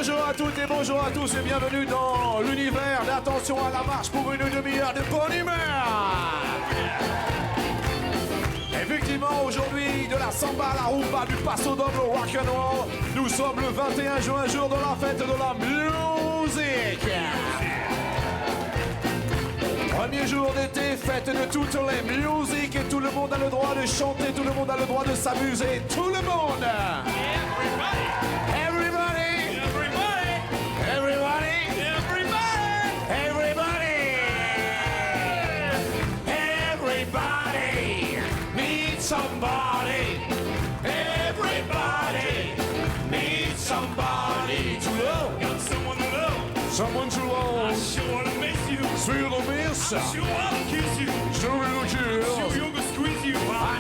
Bonjour à toutes et bonjour à tous et bienvenue dans l'univers d'Attention à la marche pour une demi-heure de bonne humeur. Effectivement, aujourd'hui, de la samba à la rumba, du passo doble au rock'n'roll, nous sommes le 21 juin, jour de la fête de la musique. Premier jour d'été, fête de toutes les musiques et tout le monde a le droit de chanter, tout le monde a le droit de s'amuser, tout le monde. Everybody, everybody, everybody needs somebody. Everybody needs somebody to love. Got someone to love. Someone to love. I sure wanna miss you. Feel the miss. I sure wanna kiss you. Sure will Sure kill. you're gonna squeeze you. I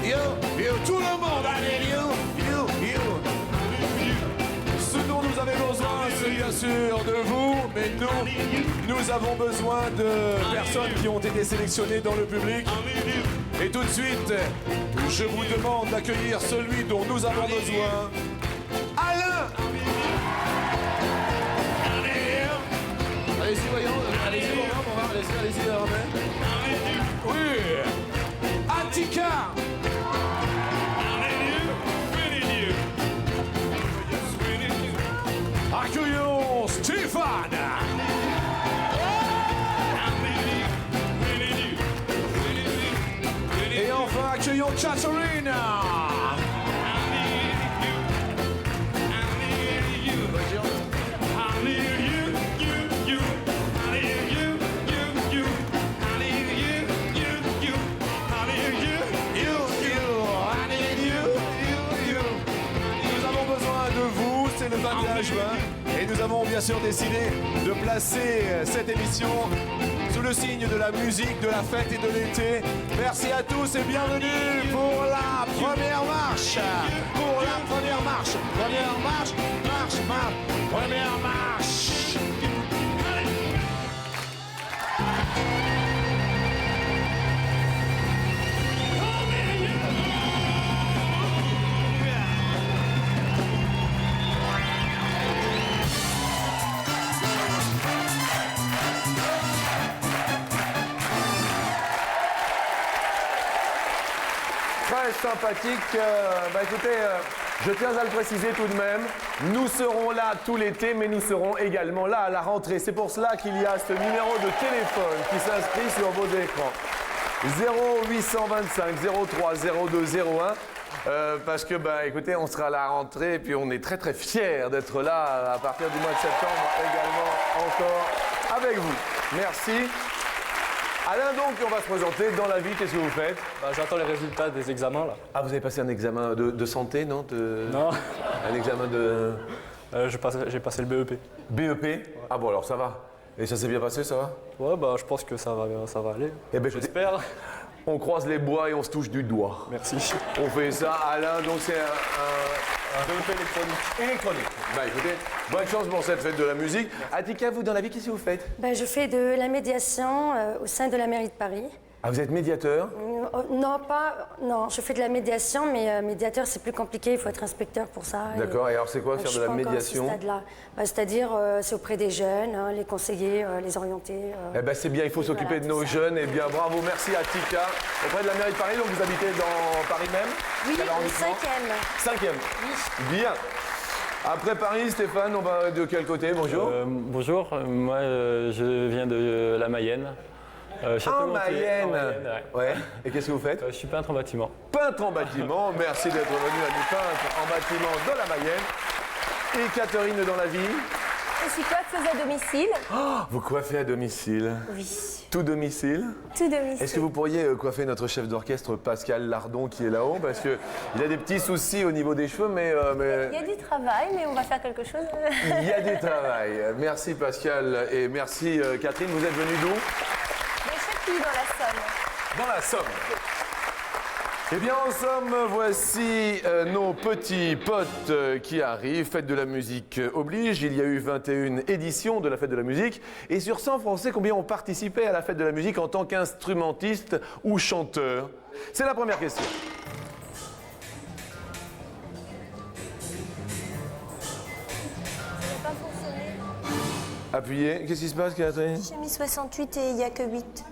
need you, tout le monde, I need you. Ce dont nous avons besoin, c'est bien sûr de vous, mais nous avons besoin de personnes qui ont été sélectionnées dans le public. Et tout de suite, je vous demande d'accueillir celui dont nous avons besoin. Alain! Allez-y, voyons, allez-y, on va, allez-y, oui! Attica! Accueillons Stéphane! Et enfin, accueillons Catherine! Nous avons besoin de vous, c'est le 21 juin. Et nous avons bien sûr décidé de placer cette émission sous le signe de la musique, de la fête et de l'été. Merci à tous et bienvenue pour la première marche. Pour la première marche. Première marche, première marche. Très sympathique. Écoutez, je tiens à le préciser tout de même, nous serons là tout l'été, mais nous serons également là à la rentrée. C'est pour cela qu'il y a ce numéro de téléphone qui s'inscrit sur vos écrans. 0825 03 02 01. Parce que, écoutez, on sera à la rentrée et puis on est très très fiers d'être là à partir du mois de septembre également encore avec vous. Merci. Alain, donc, on va se présenter dans la vie. Qu'est-ce que vous faites? J'attends les résultats des examens là. Ah, vous avez passé un examen de santé, non? Non. Un examen de... J'ai passé le BEP. BEP? Ouais. Ah bon, alors ça va. Et ça s'est bien passé, ça va? Ouais, je pense que ça va aller. Eh ben, j'espère. On croise les bois et on se touche du doigt. Merci. On fait ça, Alain, donc c'est un BEP électronique. Écoutez, bonne chance pour cette fête de la musique. Attica, vous, dans la vie, qu'est-ce que vous faites? Je fais de la médiation au sein de la mairie de Paris. Ah, vous êtes médiateur? Non, je fais de la médiation, mais médiateur, c'est plus compliqué, il faut être inspecteur pour ça. D'accord, et alors c'est quoi faire de la médiation? C'est-à-dire, c'est auprès des jeunes, les conseiller, les orienter. C'est bien, il faut s'occuper de nos jeunes. Eh bien, bravo, merci Attica. Auprès de la mairie de Paris, donc vous habitez dans Paris même? Oui, au 5e. 5e? Oui. Bien. Après Paris, Stéphane, on va de quel côté? Bonjour. Bonjour, moi je viens de la Mayenne. Mayenne. Ouais. Et qu'est-ce que vous faites? Je suis peintre en bâtiment. Peintre en bâtiment, merci d'être venu à nous peindre en bâtiment de la Mayenne. Et Catherine dans la vie? Je suis coiffeuse à domicile. Oh, vous coiffez à domicile? Oui. Tout domicile? Tout domicile. Est-ce que vous pourriez coiffer notre chef d'orchestre Pascal Lardon qui est là-haut? Parce qu'il a des petits soucis au niveau des cheveux, mais... Il y a du travail, mais on va faire quelque chose. Il y a du travail. Merci Pascal et merci Catherine. Vous êtes venue d'où? Dans la Somme. Dans la Somme. Eh bien, en somme, voici nos petits potes qui arrivent. Fête de la musique oblige. Il y a eu 21 éditions de la Fête de la musique. Et sur 100 Français, combien ont participé à la Fête de la musique en tant qu'instrumentiste ou chanteur? C'est la première question. Appuyez. Qu'est-ce qui se passe, Catherine? J'ai mis 68 et il n'y a que 8.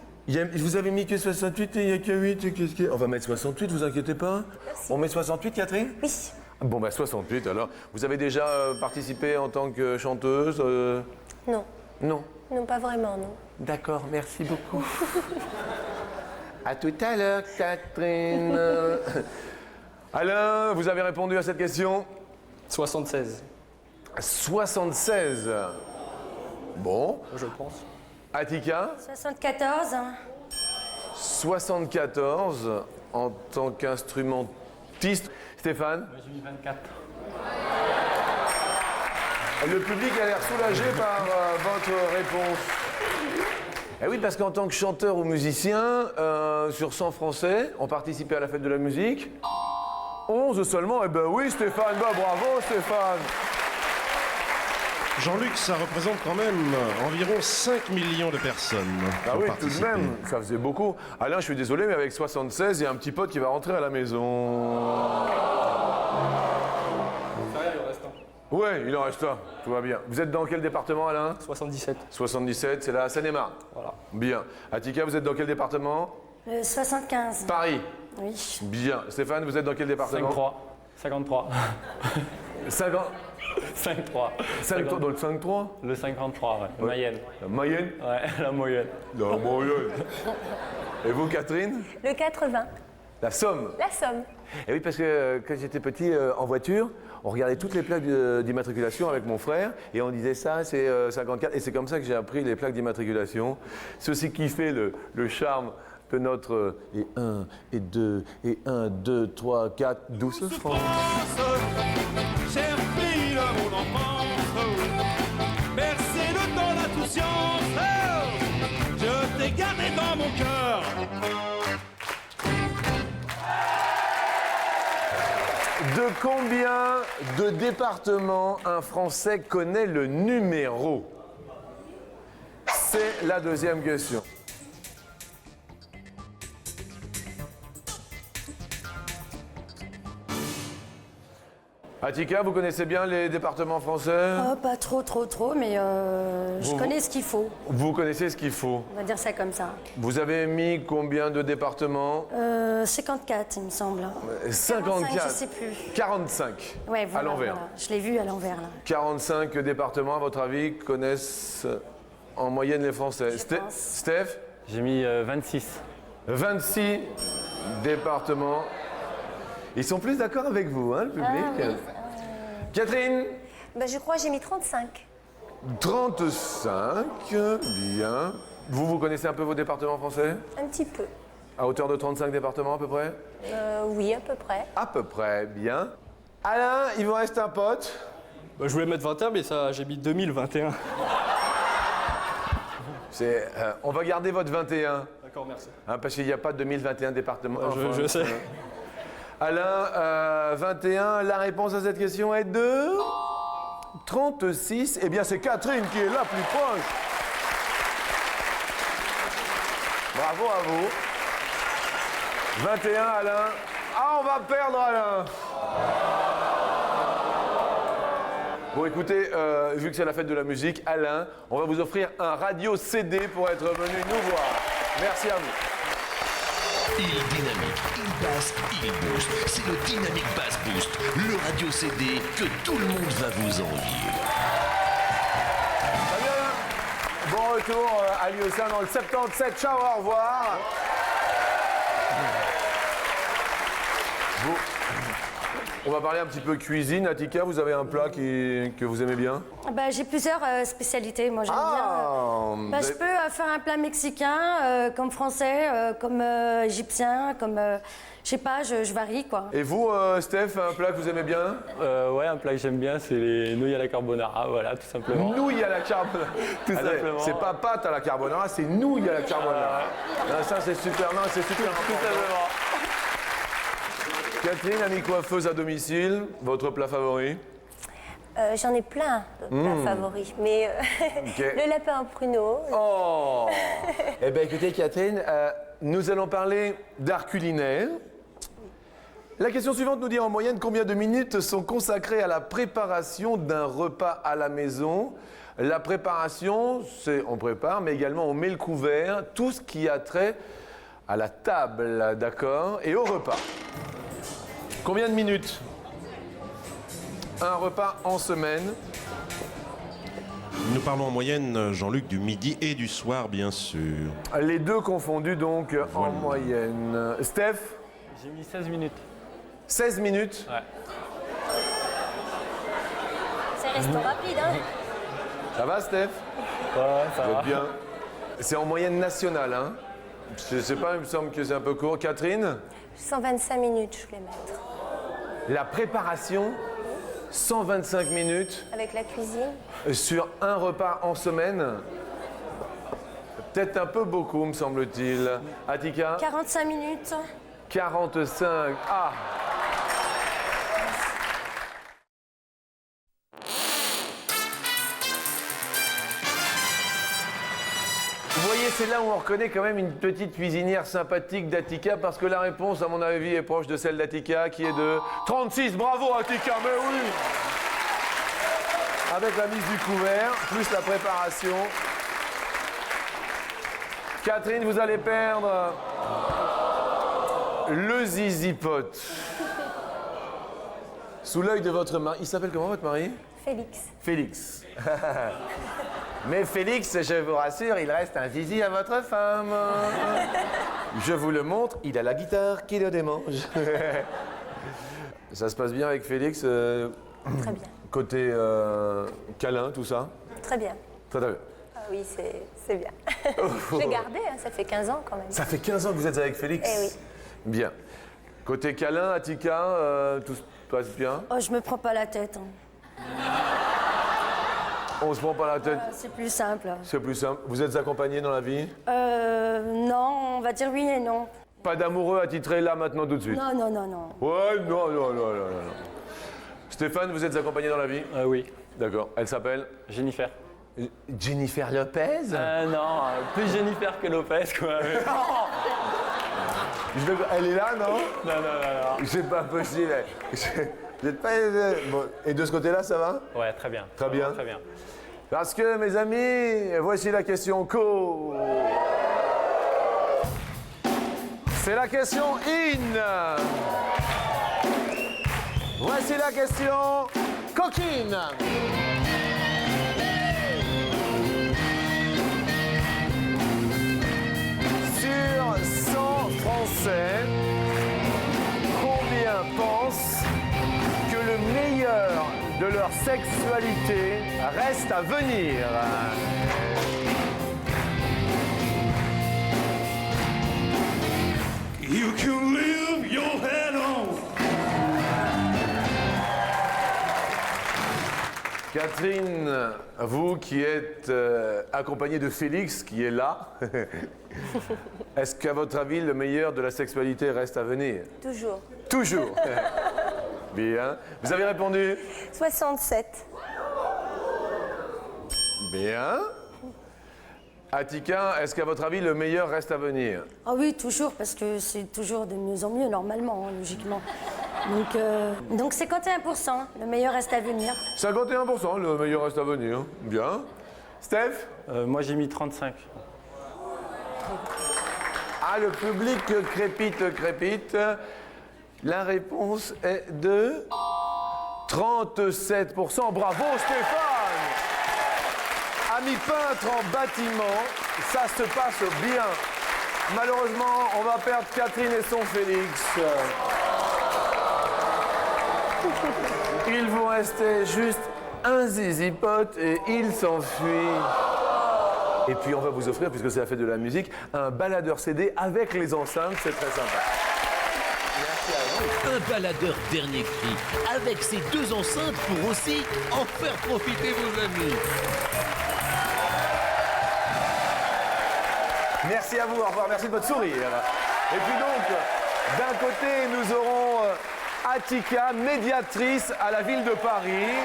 Vous avez mis que 68 et il n'y a que 8. Qu'est-ce qui... On va mettre 68, vous inquiétez pas. Merci. On met 68, Catherine? Oui. Bon, bah 68 alors. Vous avez déjà participé en tant que chanteuse Non. Non. Non, pas vraiment, non. D'accord, merci beaucoup. À tout à l'heure, Catherine. Alain, vous avez répondu à cette question? 76, 76. Bon. je pense. Attika? 74. 74 en tant qu'instrumentiste. Stéphane? Moi, j'ai mis 24. Le public a l'air soulagé par votre réponse. Eh oui, parce qu'en tant que chanteur ou musicien, sur 100 Français ont participé à la fête de la musique. 11 seulement. Eh ben oui, Stéphane, bah, bravo Stéphane. Jean-Luc, ça représente quand même environ 5 millions de personnes. Ah qui ont oui, tout de participé. même, ça faisait beaucoup. Alain, je suis désolé, mais avec 76, il y a un petit pote qui va rentrer à la maison. Il en reste un. Ouais, il en reste un, tout va bien. Vous êtes dans quel département, Alain? 77. 77, c'est la Seine-et-Marne. Voilà. Bien. Attika, vous êtes dans quel département? 75. Paris. Oui. Bien. Stéphane, vous êtes dans quel département? 53. 50. 53. 53, dans le 5-3? Le 53, ouais. Mayenne. La Mayenne? Ouais, la moyenne. La Mayenne. Et vous, Catherine? Le 80. La Somme. La Somme. Et oui, parce que quand j'étais petit en voiture, on regardait toutes les plaques d'immatriculation avec mon frère et on disait ça, c'est 54. Et c'est comme ça que j'ai appris les plaques d'immatriculation. C'est aussi qui fait le charme de notre et 1, et 2, et 1, 2, 3, 4, 12 francs. Cher pays de mon enfance, bercé de ton insouciance, je t'ai gardé dans mon cœur. De combien de départements un Français connaît le numéro? C'est la deuxième question. Attika, vous connaissez bien les départements français? Oh, pas trop, mais je connais ce qu'il faut. Vous connaissez ce qu'il faut. On va dire ça comme ça. Vous avez mis combien de départements? 54, il me semble. 54. Je sais plus. 45. Ouais, voilà, à l'envers. voilà. Je l'ai vu à l'envers, là. 45 départements, à votre avis, connaissent en moyenne les Français. pense. Steph? J'ai mis 26. 26 départements. Ils sont plus d'accord avec vous, hein, le public. Catherine? Ben, je crois que j'ai mis 35. 35, bien. Vous connaissez un peu vos départements français? Un petit peu. À hauteur de 35 départements à peu près? Oui, à peu près. À peu près, bien. Alain, il vous reste un pote. Bah, je voulais mettre 21, mais ça, j'ai mis 2021. On va garder votre 21, D'accord, merci. hein, parce qu'il n'y a pas de 2021 départements. Je sais. Alain, 21, la réponse à cette question est de 36. Eh bien, c'est Catherine qui est la plus proche. Bravo à vous. 21, Alain. Ah, on va perdre, Alain. Bon, écoutez, vu que c'est la fête de la musique, Alain, on va vous offrir un radio CD pour être venu nous voir. Merci à vous. Il dynamique, il basse, il booste. C'est le Dynamic Bass Boost, le radio CD que tout le monde va vous envier. Très bien. Bon retour à Lyosin dans le 77. Ciao, au revoir. On va parler un petit peu cuisine. Attika, vous avez un plat que vous aimez bien? Bah, j'ai plusieurs spécialités. Moi, j'aime bien. Bah, je peux faire un plat mexicain, comme français, comme égyptien, comme. Je sais pas, je varie, quoi. Et vous, Steph, un plat que vous aimez bien? Ouais, un plat que j'aime bien, c'est les nouilles à la carbonara, voilà, tout simplement. Nouilles à la carbonara. Tout simplement. C'est pas pâte à la carbonara, c'est nouilles à la carbonara. Ah, ça, c'est super. Non, c'est super. Tout simplement. Catherine, amie coiffeuse à domicile, votre plat favori? J'en ai plein de plats favoris, mais le lapin en pruneau. Oh. Eh bien, écoutez, Catherine, nous allons parler d'art culinaire. La question suivante nous dit en moyenne combien de minutes sont consacrées à la préparation d'un repas à la maison. La préparation, c'est on prépare, mais également on met le couvert, tout ce qui a trait à la table, d'accord, et au repas. Combien de minutes? Un repas en semaine. Nous parlons en moyenne, Jean-Luc, du midi et du soir, bien sûr. Les deux confondus donc en moyenne. Steph? J'ai mis 16 minutes. 16 minutes? Ouais. C'est restant rapide, hein? Ça va, Steph? Ouais, ça Vous va. êtes bien? C'est en moyenne nationale, hein? Je sais pas, il me semble que c'est un peu court. Catherine? 125 minutes, je voulais mettre. La préparation, 125 minutes Avec la cuisine. sur un repas en semaine. Peut-être un peu beaucoup, me semble-t-il. Attika? 45 minutes. 45. Ah! Vous voyez, c'est là où on reconnaît quand même une petite cuisinière sympathique d'Attika, parce que la réponse, à mon avis, est proche de celle d'Attika, qui est de 36. Bravo, Attika, mais oui! Avec la mise du couvert, plus la préparation. Catherine, vous allez perdre le zizi-pot. Sous l'œil de votre mari. Il s'appelle comment, votre mari? Félix. Félix. Mais Félix, je vous rassure, il reste un zizi à votre femme. Je vous le montre, il a la guitare qui le démange. Ça se passe bien avec Félix Très bien. Côté câlin, tout ça? Très bien. Très bien. Ah oui, c'est bien. J'ai gardé, hein, ça fait 15 ans quand même. Ça fait 15 ans que vous êtes avec Félix? Eh oui. Bien. Côté câlin, Attika, tout se passe bien? Oh, je me prends pas la tête. Hein. On se prend pas la tête? C'est plus simple. C'est plus simple. Vous êtes accompagné dans la vie? Non, on va dire oui et non. Pas d'amoureux attitré là, maintenant, tout de suite? Non, non, non, non. Ouais, non. Stéphane, vous êtes accompagné dans la vie? Oui. D'accord. Elle s'appelle? Jennifer. Jennifer Lopez? Non, plus Jennifer que Lopez, quoi. Elle est là, non? Non. C'est pas possible. Vous êtes pas... Bon. Et de ce côté-là, ça va? Ouais, très bien. Très bien. Très bien. Parce que, mes amis, voici la question co. C'est la question in. Voici la question coquine. Sur 100 Français, combien pensent que le meilleur de leur sexualité reste à venir? You can leave your head on. Catherine, vous qui êtes accompagnée de Félix, qui est là, est-ce qu'à votre avis, le meilleur de la sexualité reste à venir? Toujours. Toujours. Bien. Vous avez répondu? 67. Bien. Attika, est-ce qu'à votre avis, le meilleur reste à venir? Ah oui, toujours, parce que c'est toujours de mieux en mieux, normalement, hein, logiquement. Donc 51%, le meilleur reste à venir. 51%, le meilleur reste à venir. Bien. Steph? Moi, j'ai mis 35. Ah, le public crépite. La réponse est de 37%. Bravo Stéphane! Ami peintre en bâtiment, ça se passe bien. Malheureusement, on va perdre Catherine et son Félix. Il vous restait juste un zizi-pote et il s'enfuit. Et puis on va vous offrir, puisque c'est la fête de la musique, un baladeur CD avec les enceintes, c'est très sympa. Merci à vous. Un baladeur dernier cri, avec ses 2 enceintes pour aussi en faire profiter vos amis. Merci à vous, au revoir, merci de votre sourire. Et puis donc, d'un côté, nous aurons Attika, médiatrice à la ville de Paris,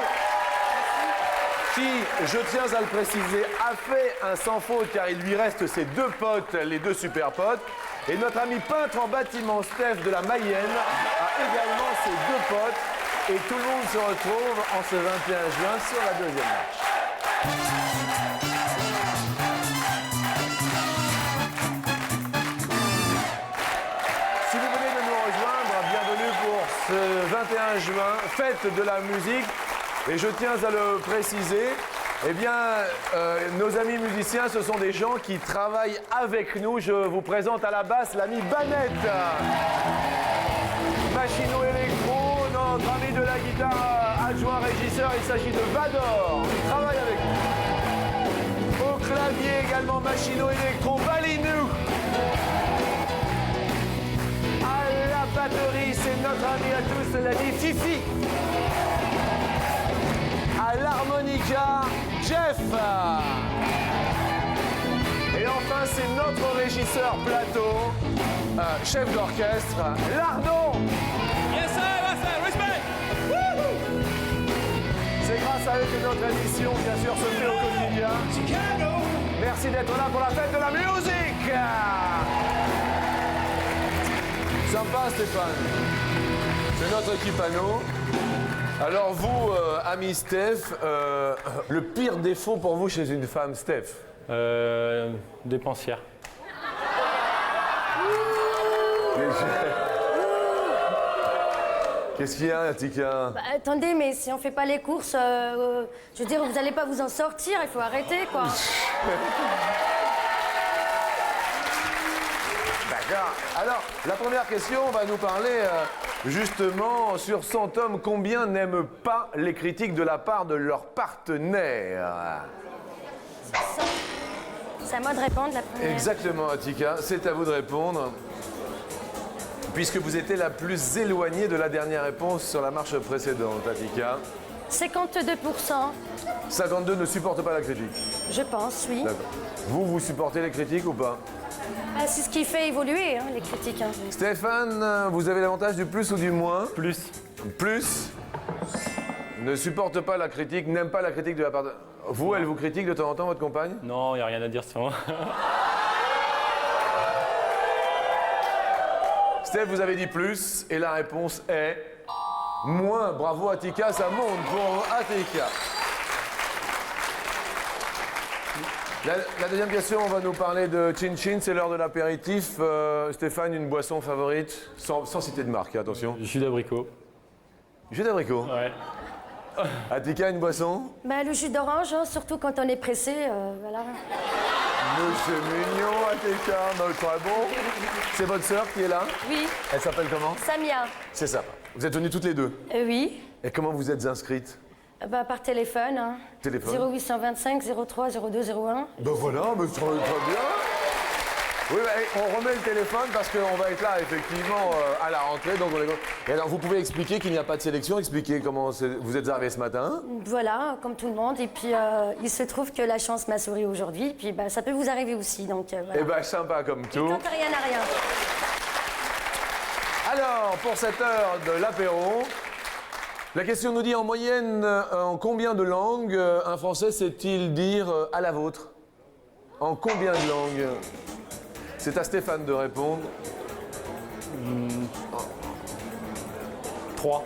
qui, je tiens à le préciser, a fait un sans faute car il lui reste ses 2 potes, les 2 super potes. Et notre ami peintre en bâtiment, Steph de la Mayenne, a également ses deux potes. Et tout le monde se retrouve en ce 21 juin sur la deuxième marche. Si vous venez de nous rejoindre, bienvenue pour ce 21 juin, fête de la musique. Et je tiens à le préciser, eh bien, nos amis musiciens, ce sont des gens qui travaillent avec nous. Je vous présente à la basse l'ami Banette. Machino-électro, notre ami de la guitare adjoint régisseur, il s'agit de Vador, il travaille avec nous. Au clavier également Machino-électro, Balinou. À la batterie, c'est notre ami à tous, l'ami Fifi. À l'harmonica, Jeff. Et enfin, c'est notre régisseur plateau, chef d'orchestre, Lardo. Yes, sir, respect. C'est grâce à eux que notre émission, bien sûr, se fait au quotidien. Merci d'être là pour la fête de la musique. Sympa, Stéphane. C'est notre équipe à nous. Alors vous, ami Steph, le pire défaut pour vous chez une femme, Steph? Dépensière. Qu'est-ce qu'il y a, Tika? Bah, attendez, mais si on fait pas les courses, je veux dire, vous allez pas vous en sortir, il faut arrêter, quoi. D'accord. Alors, la première question va nous parler justement sur 100 hommes. Combien n'aiment pas les critiques de la part de leurs partenaires? C'est à moi de répondre, la première. Exactement, Atika. C'est à vous de répondre. Puisque vous étiez la plus éloignée de la dernière réponse sur la marche précédente, Atika. 52%, 52 ne supportent pas la critique. je pense, oui. D'accord. Vous supportez les critiques ou pas? Bah, c'est ce qui fait évoluer, hein, les critiques. Hein. Stéphane, vous avez l'avantage du plus ou du moins? Plus. Plus. Ne supporte pas la critique, n'aime pas la critique de la part de... Vous, elle vous critique de temps en temps, votre compagne? Non, il n'y a rien à dire sur moi. Steph, vous avez dit plus, et la réponse est... moins. Bravo Atika, ça monte pour Atika. La deuxième question, on va nous parler de Chin Chin, c'est l'heure de l'apéritif. Stéphane, une boisson favorite? Sans citer de marque, attention. Jus d'abricot. Jus d'abricot. Ouais. Atika, une boisson? Bah, le jus d'orange, hein, surtout quand on est pressé, voilà. Monsieur mignon, Atika, très bon. C'est votre sœur qui est là? Oui, Elle s'appelle comment? Samia. C'est ça. Vous êtes venues toutes les deux? Oui, Et comment vous êtes inscrites? bah, par téléphone. Hein. Téléphone? 0825 03 02 01. Ben voilà, mais très bien. Oui, bah, on remet le téléphone parce qu'on va être là effectivement à la rentrée. Donc Et alors, vous pouvez expliquer qu'il n'y a pas de sélection, expliquer comment vous êtes arrivé ce matin? Voilà, comme tout le monde. Et puis, il se trouve que la chance m'a souri aujourd'hui. Puis, bah, ça peut vous arriver aussi. Donc, voilà. Eh ben, sympa comme tout. Tant que rien n'a rien. Alors, pour cette heure de l'apéro, la question nous dit en moyenne, en combien de langues un Français sait-il dire à la vôtre? En combien de langues? C'est à Stéphane de répondre. 3.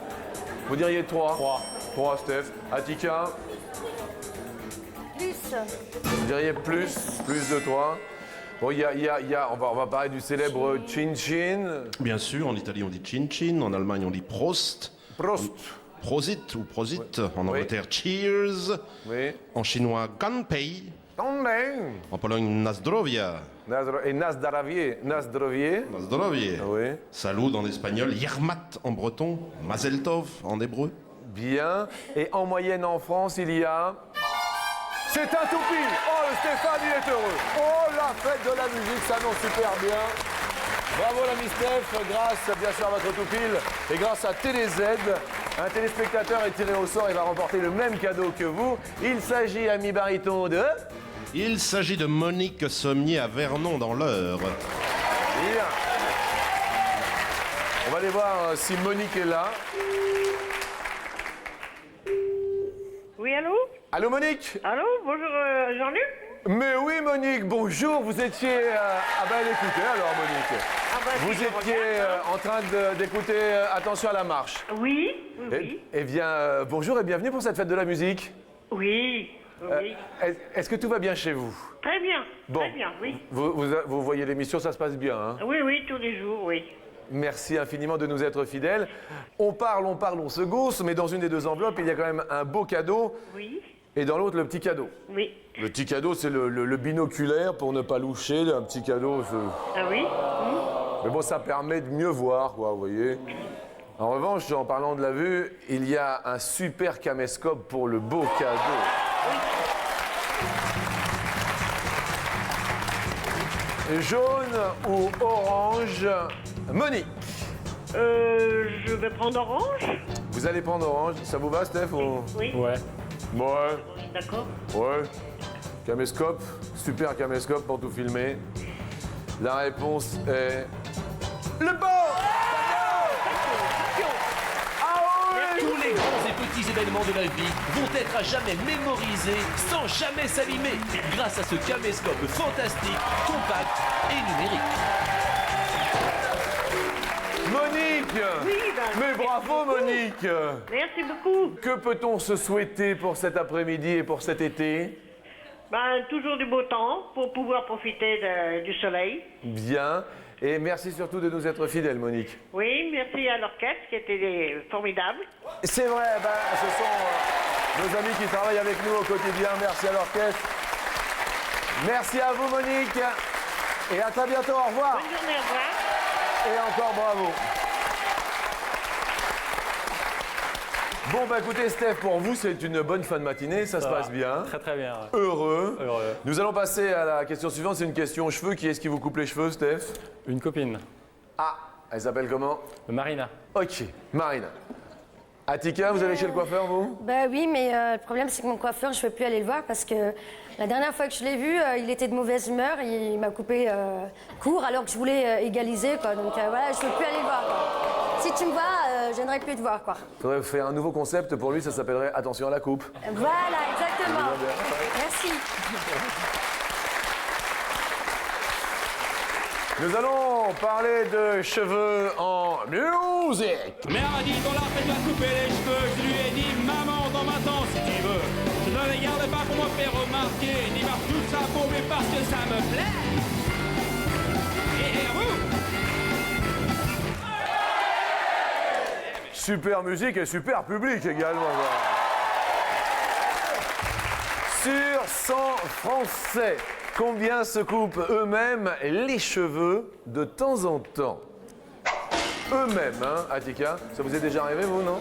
Vous diriez 3? 3. 3, Steph. Atika, Plus. vous diriez plus de 3. Bon, on va parler du célèbre Chin Chin. Bien sûr, en Italie on dit chin chin, en Allemagne on dit Prost. Prost. Prosit ou Prosit, en Angleterre Cheers, Oui. en chinois Ganpei, Tongbeng. en Pologne Nazdrovia, Et Nasdravie. Nazdrovie, Oui. Salut en espagnol, Yermat en breton, Mazel Tov en hébreu. Bien. Et en moyenne en France, il y a... C'est un toupie. Oh, le Stéphane, il est heureux. Oh, la fête de la musique s'annonce super bien. Bravo l'ami Steph, grâce bien sûr à votre toupile et grâce à TéléZ, un téléspectateur est tiré au sort et va remporter le même cadeau que vous. Il s'agit, ami baryton, de... Il s'agit de Monique Sommier à Vernon dans l'Eure. Bien. On va aller voir si Monique est là. Oui, allô? Allô Monique? Allô, bonjour Jean-Luc? Mais oui, Monique, bonjour. Vous étiez... Ah ben, écoutez alors, Monique. Ah bah, Vous si je étiez regarde, hein. en train d'écouter Attention à la marche. Oui, oui, Eh bien, bonjour et bienvenue pour cette fête de la musique. oui. Oui. Est-ce que tout va bien chez vous? Très bien, Bon. très bien, oui. Vous voyez l'émission, ça se passe bien, hein? Oui, oui, tous les jours, oui. Merci infiniment de nous être fidèles. On parle, on se gausse, mais dans une des deux enveloppes, il y a quand même un beau cadeau. Oui, Et dans l'autre, le petit cadeau. oui. Le petit cadeau, c'est le binoculaire pour ne pas loucher. Un petit cadeau, Ah oui? mais bon, ça permet de mieux voir, quoi, vous voyez. En revanche, en parlant de la vue, il y a un super caméscope pour le beau cadeau. Jaune ou orange? Monique, Je vais prendre orange? vous allez prendre orange. Ça vous va, Steph? ou- Oui. Ouais. Ouais. Oui, d'accord. Ouais. Caméscope, super caméscope pour tout filmer. La réponse est... Le bon! Tous les grands et petits événements de la vie vont être à jamais mémorisés sans jamais s'abîmer grâce à ce caméscope fantastique, compact et numérique. Monique! Oui, ben, Mais bravo, Monique! merci beaucoup. Que peut-on se souhaiter pour cet après-midi et pour cet été? Ben, toujours du beau temps pour pouvoir profiter du soleil. Bien. Et merci surtout de nous être fidèles, Monique. Oui, merci à l'orchestre qui était formidable. C'est vrai, ce sont nos amis qui travaillent avec nous au quotidien. Merci à l'orchestre. Merci à vous, Monique. Et à très bientôt. Au revoir. Bonne journée, au revoir. Et encore bravo. Bon, bah écoutez, Steph, pour vous, c'est une bonne fin de matinée. Ça se va. passe bien. Très très bien. Ouais. Heureux. Heureux. Nous allons passer à la question suivante. C'est une question cheveux. Qui est-ce qui vous coupe les cheveux, Steph? Une copine, Ah, elle s'appelle comment? Marina. Ok, Marina. Atika, vous allez chez le coiffeur, vous? Bah oui, mais le problème, c'est que mon coiffeur, je ne peux plus aller le voir parce que la dernière fois que je l'ai vu, il était de mauvaise humeur. Il m'a coupé court alors que je voulais égaliser, quoi. Donc voilà, je ne peux plus aller le voir, quoi. Si tu me vois, je n'aimerais plus te voir, quoi. Faudrait faire un nouveau concept pour lui, ça s'appellerait Attention à la coupe. Voilà, exactement. Merci. Nous allons parler de cheveux en musique. Mère a dit qu'on l'a fait de couper les cheveux. Je lui ai dit, maman, dans ma temps si tu veux. Je ne les garde pas pour me faire remarquer, ni par toute sa peau, mais parce que ça me plaît. Et vous? Super musique et super public également. Voilà. Sur 100 Français, combien se coupent eux-mêmes les cheveux de temps en temps? Eux-mêmes, hein, Atika? Ça vous est déjà arrivé, vous, non?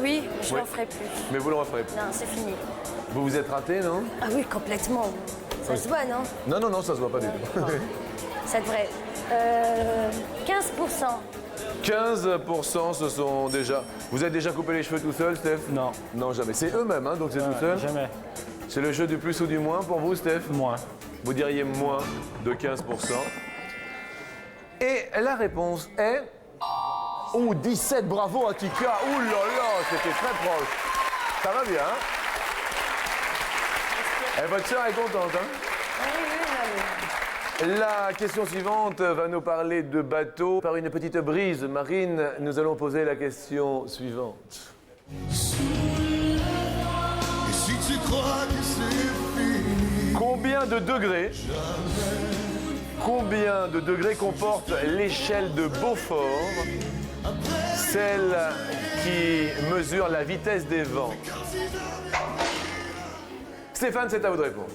Oui, je Oui. n'en ferai plus. Mais vous le referez plus. Non, c'est fini. Vous vous êtes raté, non? Ah oui, complètement. Ça se voit, non? Non, non, non, ça se voit pas du tout. Ça devrait. 15%. 15% ce sont déjà... Vous avez déjà coupé les cheveux tout seul, Steph? Non. Non, jamais. C'est eux-mêmes, hein, donc c'est tout seul? Jamais. C'est le jeu du plus ou du moins pour vous, Steph? Moins. Vous diriez moins de 15%. Et la réponse est... Oh, 17, bravo Atika. Ouh là là, c'était très proche. Ça va bien, hein? Et votre sœur est contente, hein? La question suivante va nous parler de bateau. Par une petite brise marine, nous allons poser la question suivante. Combien de degrés comporte l'échelle de Beaufort, celle qui mesure la vitesse des vents? Stéphane, c'est à vous de répondre.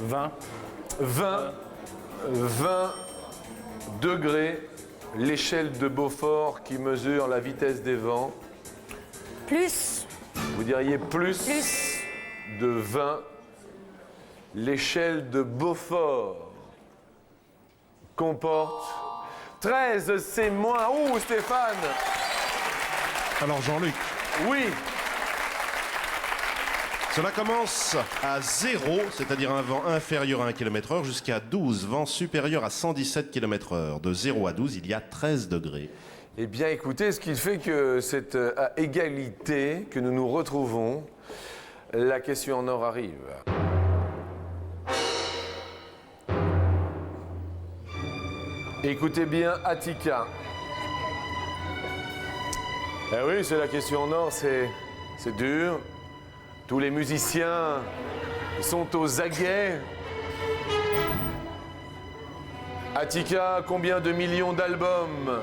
20. 20 degrés, l'échelle de Beaufort qui mesure la vitesse des vents. Plus. Vous diriez plus, Plus. de 20. L'échelle de Beaufort comporte 13, c'est moins. Ouh, Stéphane! Alors Jean-Luc, Oui, cela commence à 0, c'est-à-dire un vent inférieur à 1 km/h, jusqu'à 12, vent supérieur à 117 km/h. De 0 à 12, il y a 13 degrés. eh bien écoutez, ce qui fait que c'est à égalité que nous nous retrouvons. La question en or arrive. Écoutez bien, Attica. Eh oui, c'est la question en or, c'est dur. Tous les musiciens sont aux aguets. Attica, combien de millions d'albums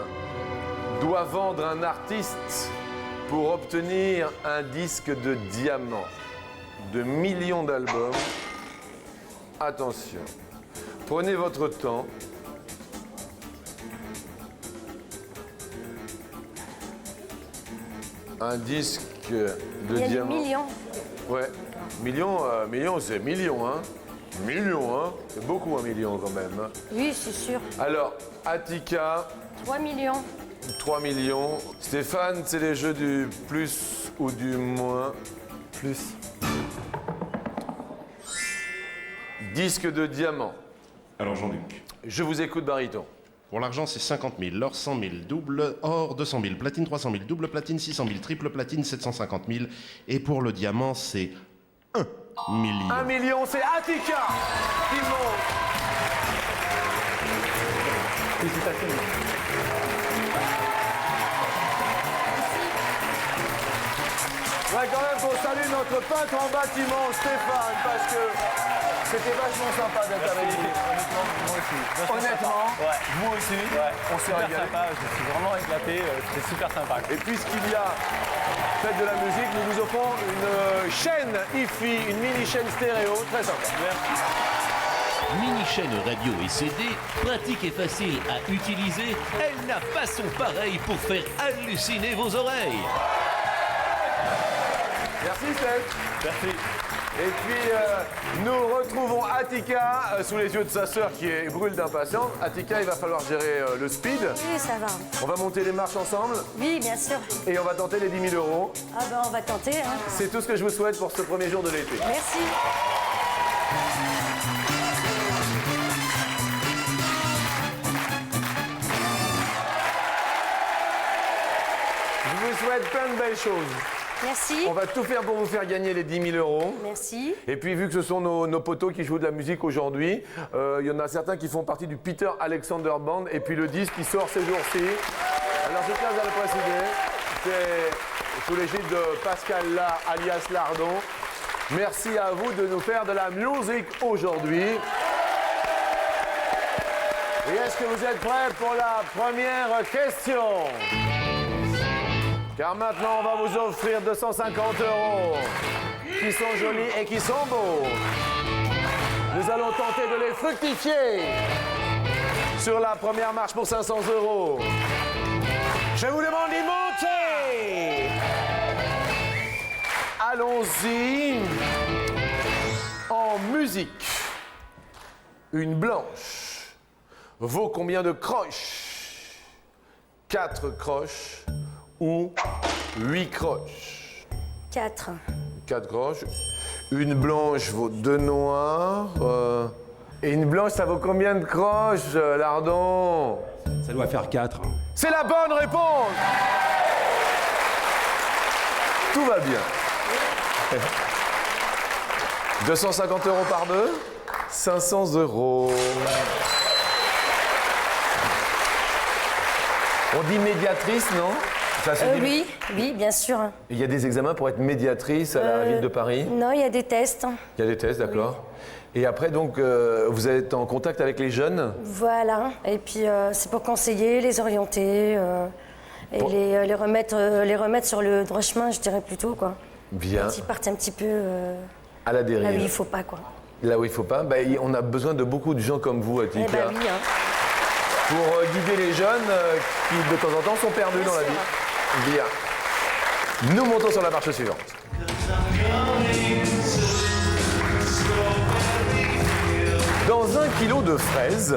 doit vendre un artiste pour obtenir un disque de diamant? De millions d'albums. Attention. Prenez votre temps. Un disque de Il y a des diamant. millions. Ouais. Millions, c'est millions, hein. Millions, hein. C'est beaucoup, un million quand même. Hein. Oui, c'est sûr. Alors, Attica, 3 millions. 3 millions. Stéphane, c'est les jeux du plus ou du moins. Plus. Disque de diamant. Alors Jean-Luc. Je vous écoute, baryton. Pour l'argent, c'est 50 000, l'or 100 000, double or 200 000, platine 300 000, double platine 600 000, triple platine 750 000. Et pour le diamant, c'est 1 million. 1 million, c'est Attica qui monte. Félicitations. Ouais, quand même, faut saluer notre peintre en bâtiment, Stéphane, parce que c'était vachement sympa d'être avec vous. Honnêtement, moi aussi. Honnêtement, Ouais. vous aussi, Ouais. on s'est Super régalé. sympa, je suis vraiment éclaté, c'était super sympa. Et puisqu'il y a Fête de la musique, nous vous offrons une chaîne hi-fi, une mini-chaîne stéréo, très sympa. Mini-chaîne radio et CD, pratique et facile à utiliser, elle n'a pas son pareil pour faire halluciner vos oreilles. Merci Steph. Merci. Et puis nous retrouvons Attica sous les yeux de sa sœur qui brûle d'impatience. Attica, il va falloir gérer le speed. Oui, ça va. On va monter les marches ensemble Oui, bien sûr. et on va tenter les 10 000 €. Ah ben, on va tenter. Hein. C'est tout ce que je vous souhaite pour ce premier jour de l'été. Merci. Je vous souhaite plein de belles choses. Merci. On va tout faire pour vous faire gagner les 10 000 €. Merci. Et puis, vu que ce sont nos poteaux qui jouent de la musique aujourd'hui, il y en a certains qui font partie du Peter Alexander Band. Et puis, le disque qui sort ces jours-ci. Alors, je tiens à le préciser, c'est sous l'égide de Pascal La, alias Lardon. Merci à vous de nous faire de la musique aujourd'hui. Et est-ce que vous êtes prêts pour la première question? Car maintenant, on va vous offrir 250 € qui sont jolis et qui sont beaux. Nous allons tenter de les fructifier sur la première marche pour 500 €. Je vous demande d'y monter. Allons-y. En musique, une blanche vaut combien de croches? 4 croches ou 8 croches? 4. 4 croches. Une blanche vaut 2 noirs. Et une blanche, ça vaut combien de croches, Lardon? Ça doit faire 4. C'est la bonne réponse! Tout va bien. 250 € par deux, 500 €. On dit médiatrice, non? Ça se dit- Oui, oui, bien sûr. Il y a des examens pour être médiatrice à la ville de Paris? Non, il y a des tests. Il y a des tests, d'accord. Et après, donc, vous êtes en contact avec les jeunes? Voilà. Et puis, c'est pour conseiller, les orienter et les remettre sur le droit chemin, je dirais plutôt, quoi. Bien. Quand ils partent un petit peu À la dérive. là où il ne faut pas, quoi. Là où il ne faut pas, bah, on a besoin de beaucoup de gens comme vous, Eh Attica, ben oui, hein. pour guider les jeunes qui, de temps en temps, sont perdus Bien dans la sûr. vie. Bien. Nous montons sur la marche suivante. Dans 1 kilo de fraises,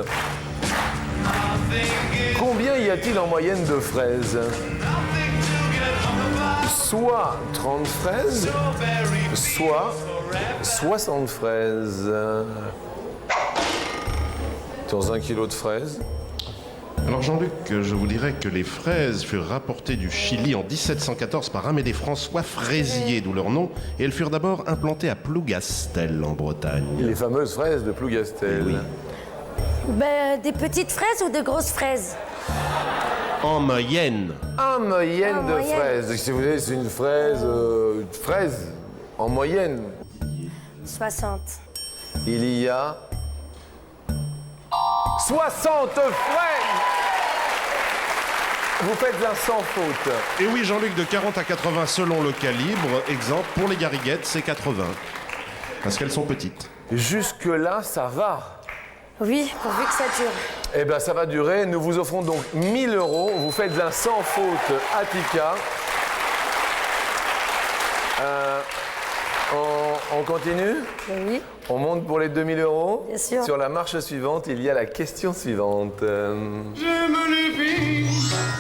combien y a-t-il en moyenne de fraises? Soit 30 fraises, soit 60 fraises. Dans 1 kilo de fraises. Alors Jean-Luc, je vous dirais que les fraises furent rapportées du Chili en 1714 par Amédée François Fraisier, d'où leur nom, et elles furent d'abord implantées à Plougastel en Bretagne. Les fameuses fraises de Plougastel. Oui. Ben, des petites fraises ou de grosses fraises? En moyenne. En moyenne En de moyenne. fraises. Si vous voulez, c'est une fraise en moyenne. 60. Il y a 60 fraises. Vous faites un sans faute. Et oui, Jean-Luc, de 40 à 80 selon le calibre. Exemple, pour les gariguettes, c'est 80. Parce qu'elles sont petites. Jusque-là, ça va. Oui, pourvu que ça dure. Eh bien, ça va durer. Nous vous offrons donc 1000 €. Vous faites un sans faute Attica. On continue? Oui. On monte pour les 2000 €. Bien sûr. Sur la marche suivante, il y a la question suivante. J'aime les filles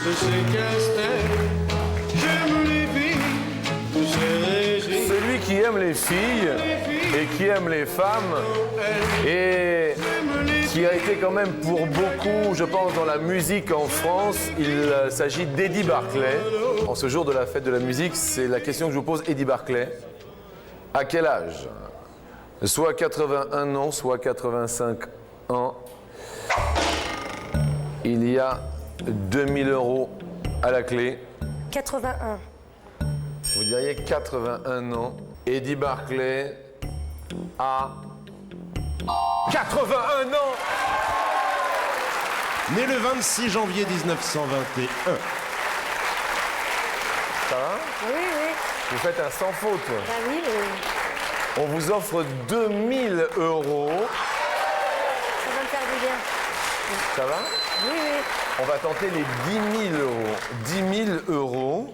de ces casse-têtes. J'aime les filles de ces régimes. Celui qui aime les filles et qui aime les femmes et qui a été quand même pour beaucoup, je pense, dans la musique en France, il s'agit d'Eddie Barclay. En ce jour de la fête de la musique, c'est la question que je vous pose, Eddie Barclay. À quel âge? Soit 81 ans, soit 85 ans. Il y a 2000 € à la clé. 81. Vous diriez 81 ans. Eddie Barclay a 81 ans. Né le 26 janvier 1921. Ça va? Oui, oui. Vous faites un sans faute. Bah oui, mais On vous offre 2000 €. ça va me faire du bien. Ça va? Oui, oui. On va tenter les 10 000 €. 10 000 €.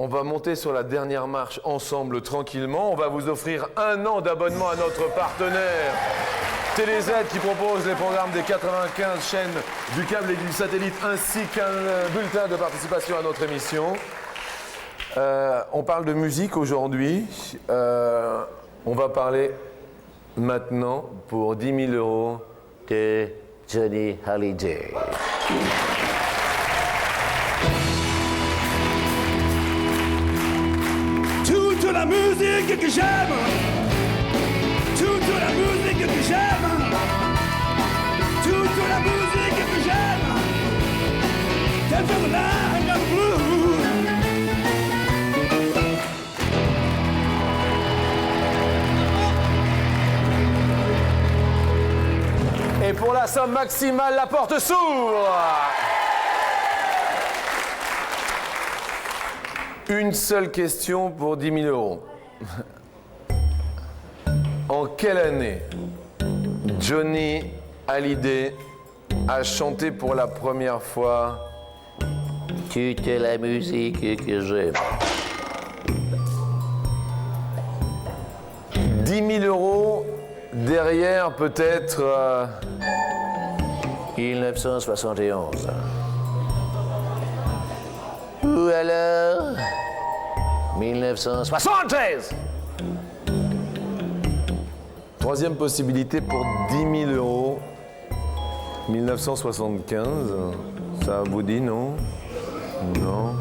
On va monter sur la dernière marche ensemble tranquillement. On va vous offrir 1 an d'abonnement à notre partenaire TéléZ qui propose les programmes des 95 chaînes du câble et du satellite ainsi qu'un bulletin de participation à notre émission. On parle de musique aujourd'hui. On va parler maintenant pour 10 000 € de Johnny Hallyday. Toute la musique que j'aime. Toute la musique que j'aime. Toute la musique que j'aime. Can feel the line of blue. Et pour la somme maximale, la porte s'ouvre. Une seule question pour 10 000 €. En quelle année Johnny Hallyday a chanté pour la première fois toute la musique que j'aime? 10 000 € derrière peut-être 1971. Ou alors 1973. Troisième possibilité pour 10 000 €. 1975. Ça vous dit non? Non.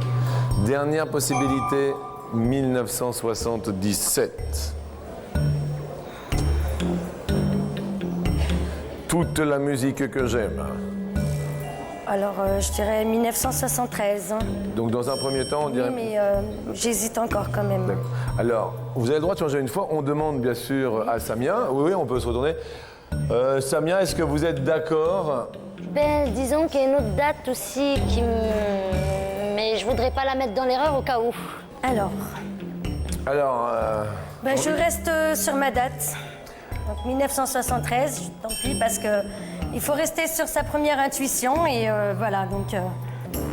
Dernière possibilité 1977. Toute la musique que j'aime. Alors, je dirais 1973. hein. Donc dans un premier temps, on dirait... Oui, mais j'hésite encore quand même. Alors, vous avez le droit de changer une fois. On demande bien sûr à Samia. Oui, on peut se retourner. Samia, est-ce que vous êtes d'accord? Ben, disons qu'il y a une autre date aussi qui me... Mais je voudrais pas la mettre dans l'erreur au cas où. Alors, ben, je reste sur ma date. Donc 1973, tant pis, parce que il faut rester sur sa première intuition et voilà, donc...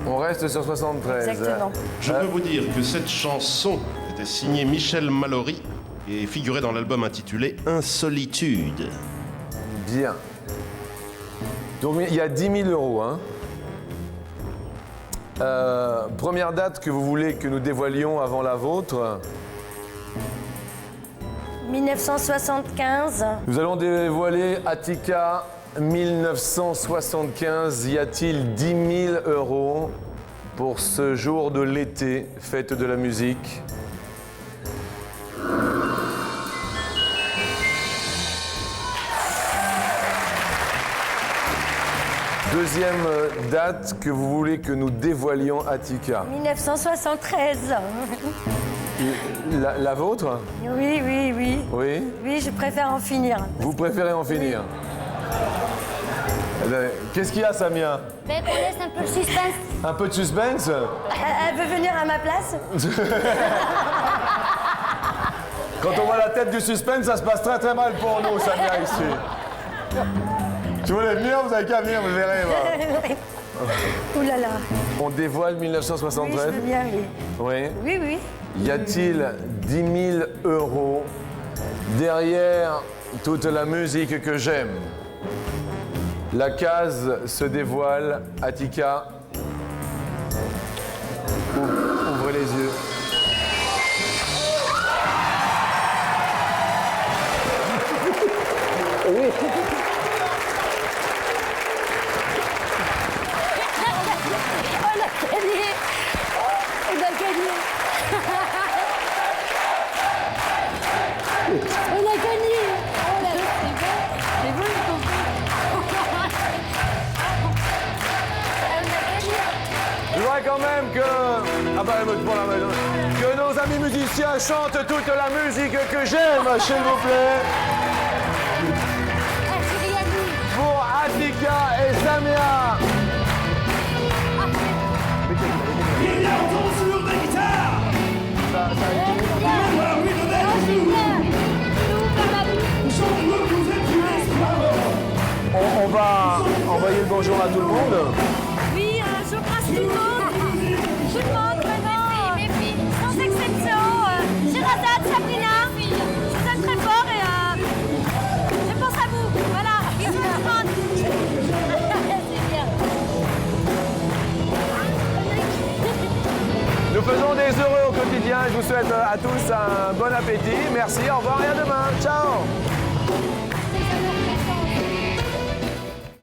on reste sur 73. Exactement. Je peux vous dire que cette chanson était signée Michel Mallory et figurait dans l'album intitulé Insolitude. Bien. Donc il y a 10 000 €. Hein. Première date que vous voulez que nous dévoilions avant la vôtre. 1975. Nous allons dévoiler Attica 1975. Y a-t-il 10 000 € pour ce jour de l'été, fête de la musique? Deuxième date que vous voulez que nous dévoilions Attika. 1973. La vôtre? Oui, oui, oui. Oui? Oui, je préfère en finir. Vous préférez en finir? Qu'est-ce qu'il y a, Samia? Ben, qu'on laisse un peu le suspense. Un peu de suspense? Elle veut venir à ma place? Quand on voit la tête du suspense, ça se passe très très mal pour nous, Samia, ici. Tu voulais venir, vous avez qu'à venir, vous verrez. Ouh là là. On dévoile Oui, 1973? je veux bien, oui. Oui. Oui, oui. Y a-t-il 10 000 € derrière toute la musique que j'aime? La case se dévoile. Attika, ouvrez les yeux. On a gagné. On a gagné. On a gagné. Oh là là, c'est bon, ils sont Je voudrais quand même que... Ah bah, elle me prend la main. Que nos amis musiciens chantent toute la musique que j'aime, s'il vous plaît. Pour Attika et Samia. Il y a autant sur des guitares. On va envoyer le bonjour à tout le monde. Oui, je passe tout le monde. Tout le monde, vraiment. Sans exception. Shirazad, Sabrina. Je vous aime très fort et je pense à vous. Voilà. Bisous tout le monde. Nous faisons des heureux au quotidien. Je vous souhaite à tous un bon appétit. Merci, au revoir et à demain. Ciao.